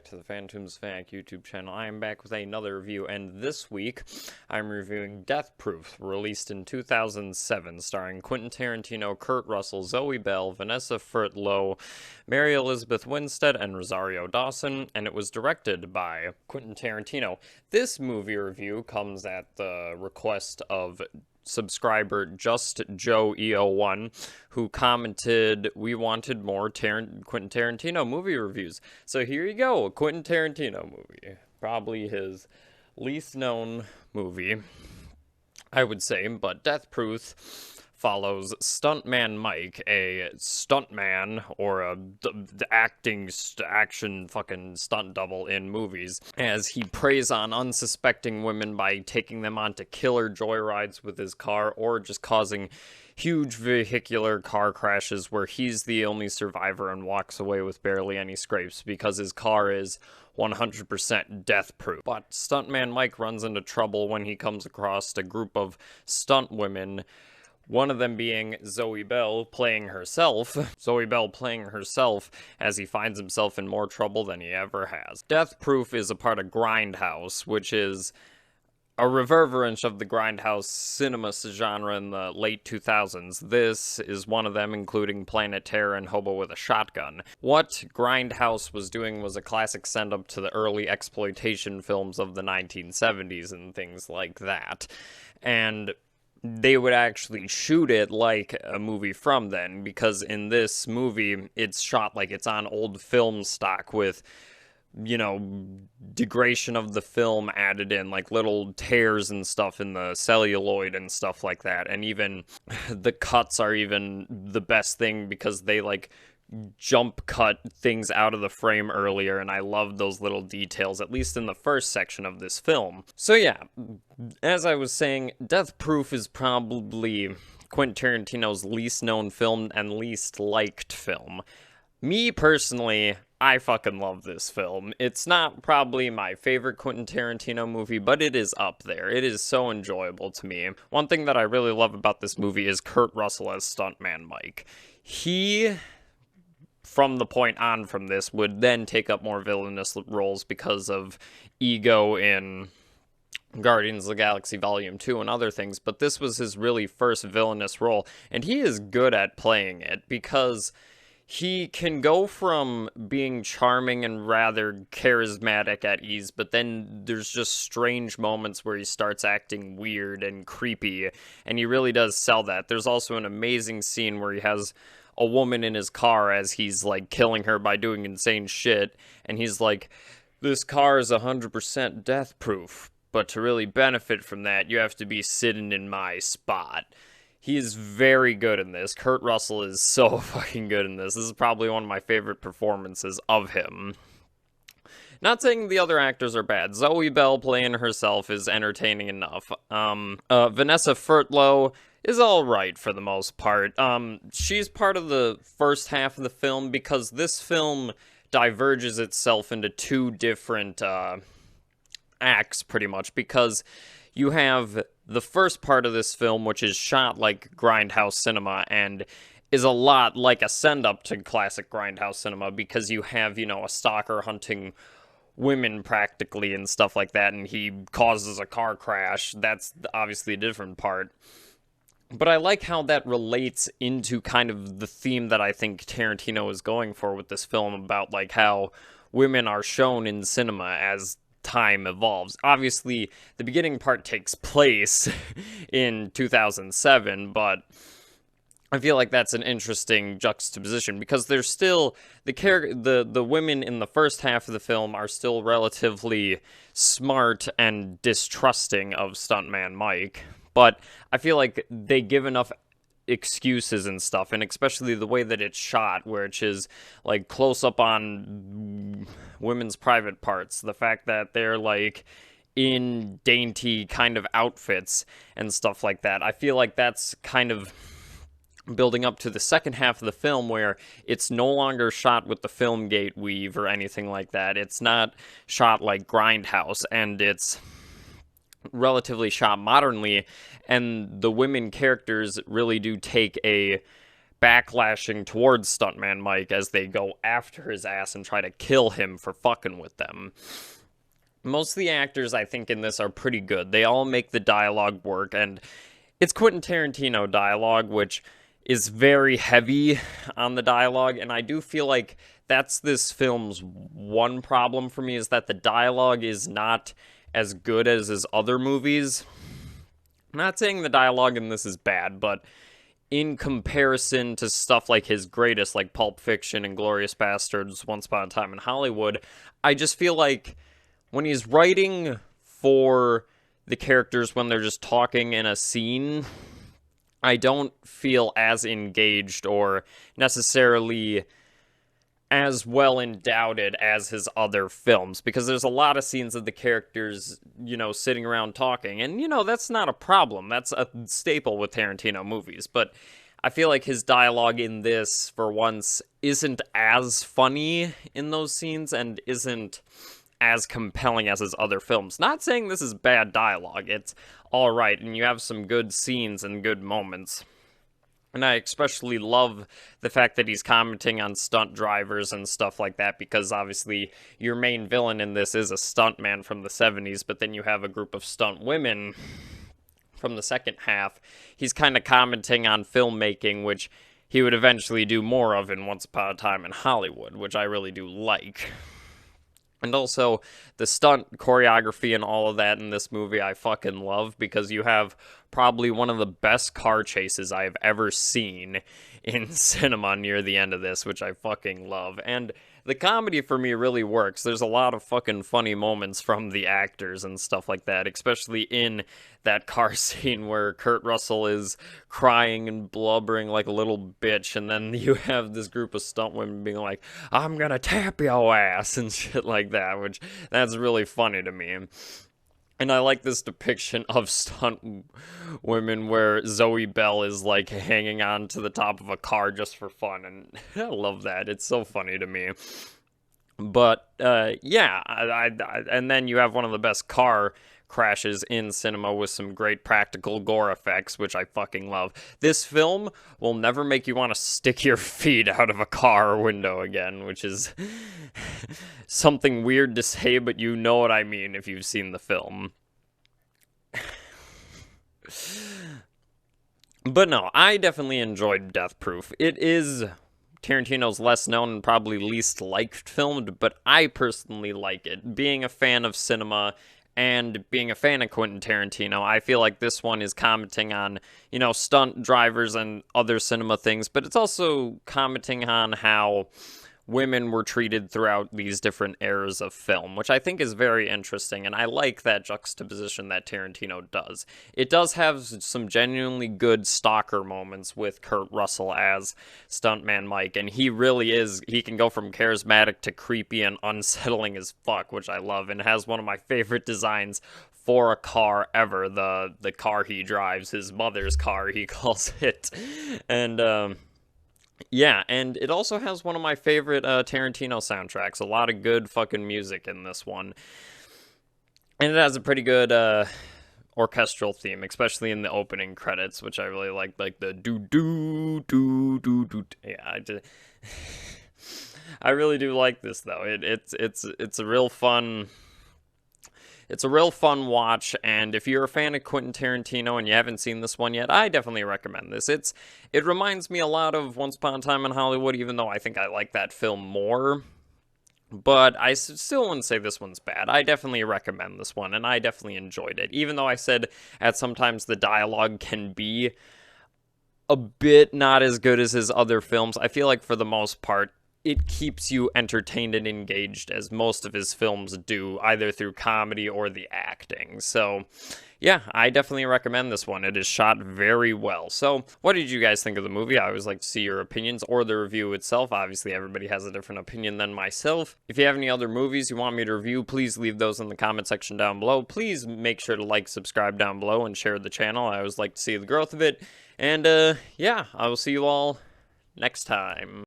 back to the Phantoms Fanatic YouTube channel. I am back with another review, and this week I'm reviewing Death Proof, released in 2007, starring Quentin Tarantino, Kurt Russell, Zoe Bell, Vanessa Frittlow, Mary Elizabeth Winstead, and Rosario Dawson, and it was directed by Quentin Tarantino. This movie review comes at the request of subscriber Just Joe EO1, who commented, "We wanted more Quentin Tarantino movie reviews." So here you go, a Quentin Tarantino movie. Probably his least known movie, I would say, but Death Proof follows Stuntman Mike, a stuntman or a action fucking stunt double in movies, as he preys on unsuspecting women by taking them onto killer joyrides with his car or just causing huge vehicular car crashes where he's the only survivor and walks away with barely any scrapes because his car is 100% death proof. But Stuntman Mike runs into trouble when he comes across a group of stunt women, one of them being Zoe Bell playing herself as he finds himself in more trouble than he ever has. Death Proof is a part of Grindhouse, which is a reverberance of the Grindhouse cinema genre in the late 2000s. This is one of them, including Planet Terror and Hobo with a Shotgun. What Grindhouse was doing was a classic send-up to the early exploitation films of the 1970s and things like that. And they would actually shoot it like a movie from then, because in this movie, it's shot like it's on old film stock with, you know, degradation of the film added in, like little tears and stuff in the celluloid and stuff like that. And even the cuts are even the best thing because they, like, jump cut things out of the frame earlier, and I love those little details, at least in the first section of this film. So yeah, as I was saying, Death Proof is probably Quentin Tarantino's least known film and least liked film. Me personally, I fucking love this film. It's not probably my favorite Quentin Tarantino movie, but it is up there. It is so enjoyable to me. One thing that I really love about this movie is Kurt Russell as Stuntman Mike. He, from the point on from this, would then take up more villainous roles because of ego in Guardians of the Galaxy Volume 2 and other things, but this was his really first villainous role, and he is good at playing it because he can go from being charming and rather charismatic at ease, but then there's just strange moments where he starts acting weird and creepy, and he really does sell that. There's also an amazing scene where he has a woman in his car as he's, like, killing her by doing insane shit, and he's like, "This car is 100% death proof, but to really benefit from that, you have to be sitting in my spot." He is very good in this. Kurt Russell is so fucking good in this. This is probably one of my favorite performances of him. Not saying the other actors are bad. Zoe Bell playing herself is entertaining enough. Vanessa Frittlow is alright for the most part. She's part of the first half of the film because this film diverges itself into two different acts, pretty much, because you have the first part of this film, which is shot like Grindhouse cinema and is a lot like a send-up to classic Grindhouse cinema, because you have, you know, a stalker hunting women practically and stuff like that, and he causes a car crash. That's obviously a different part. But I like how that relates into kind of the theme that I think Tarantino is going for with this film, about, like, how women are shown in cinema as time evolves. Obviously, the beginning part takes place in 2007, but I feel like that's an interesting juxtaposition because there's still the women in the first half of the film are still relatively smart and distrusting of Stuntman Mike, but I feel like they give enough excuses and stuff, and especially the way that it's shot, which is like close up on women's private parts, the fact that they're like in dainty kind of outfits and stuff like that. I feel like that's kind of building up to the second half of the film, where it's no longer shot with the film gate weave or anything like that. It's not shot like Grindhouse, and it's relatively shot modernly, and the women characters really do take a backlashing towards Stuntman Mike as they go after his ass and try to kill him for fucking with them. Most of the actors, I think, in this are pretty good. They all make the dialogue work, and it's Quentin Tarantino dialogue, which is very heavy on the dialogue, and I do feel like that's this film's one problem for me, is that the dialogue is not as good as his other movies. I'm not saying the dialogue in this is bad, but in comparison to stuff like his greatest, like Pulp Fiction, Inglourious Basterds, Once Upon a Time in Hollywood, I just feel like when he's writing for the characters when they're just talking in a scene, I don't feel as engaged or necessarily as well endowed as his other films, because there's a lot of scenes of the characters, sitting around talking, and, that's not a problem. That's a staple with Tarantino movies, but I feel like his dialogue in this, for once, isn't as funny in those scenes and isn't as compelling as his other films. Not saying this is bad dialogue, it's alright, and you have some good scenes and good moments. And I especially love the fact that he's commenting on stunt drivers and stuff like that, because obviously your main villain in this is a stuntman from the 70s, but then you have a group of stunt women from the second half. He's kind of commenting on filmmaking, which he would eventually do more of in Once Upon a Time in Hollywood, which I really do like. And also, the stunt choreography and all of that in this movie I fucking love, because you have probably one of the best car chases I have ever seen in cinema near the end of this, which I fucking love. And the comedy for me really works. There's a lot of fucking funny moments from the actors and stuff like that, especially in that car scene where Kurt Russell is crying and blubbering like a little bitch, and then you have this group of stunt women being like, "I'm gonna tap your ass," and shit like that, which that's really funny to me. And I like this depiction of stunt women where Zoe Bell is, like, hanging on to the top of a car just for fun, and I love that. It's so funny to me. But, yeah, and then you have one of the best car crashes in cinema with some great practical gore effects, which I fucking love. This film will never make you want to stick your feet out of a car window again, which is something weird to say, but you know what I mean if you've seen the film. But no, I definitely enjoyed Death Proof. It is Tarantino's less known and probably least liked film, but I personally like it. Being a fan of cinema and being a fan of Quentin Tarantino, I feel like this one is commenting on, stunt drivers and other cinema things, but it's also commenting on how women were treated throughout these different eras of film, which I think is very interesting, and I like that juxtaposition that Tarantino does. It does have some genuinely good stalker moments with Kurt Russell as Stuntman Mike, and he can go from charismatic to creepy and unsettling as fuck, which I love, and has one of my favorite designs for a car ever, the car he drives, his mother's car, he calls it, and, yeah, and it also has one of my favorite Tarantino soundtracks. A lot of good fucking music in this one. And it has a pretty good orchestral theme, especially in the opening credits, which I really like the do-do-do-do-do. Yeah, I really do like this, though. It's a real fun... It's a real fun watch, and if you're a fan of Quentin Tarantino and you haven't seen this one yet, I definitely recommend this. It reminds me a lot of Once Upon a Time in Hollywood, even though I think I like that film more. But I still wouldn't say this one's bad. I definitely recommend this one, and I definitely enjoyed it. Even though I said at sometimes the dialogue can be a bit not as good as his other films, I feel like for the most part, it keeps you entertained and engaged, as most of his films do, either through comedy or the acting. So, yeah, I definitely recommend this one. It is shot very well. So, what did you guys think of the movie? I always like to see your opinions or the review itself. Obviously, everybody has a different opinion than myself. If you have any other movies you want me to review, please leave those in the comment section down below. Please make sure to like, subscribe down below, and share the channel. I always like to see the growth of it. And, yeah, I will see you all next time.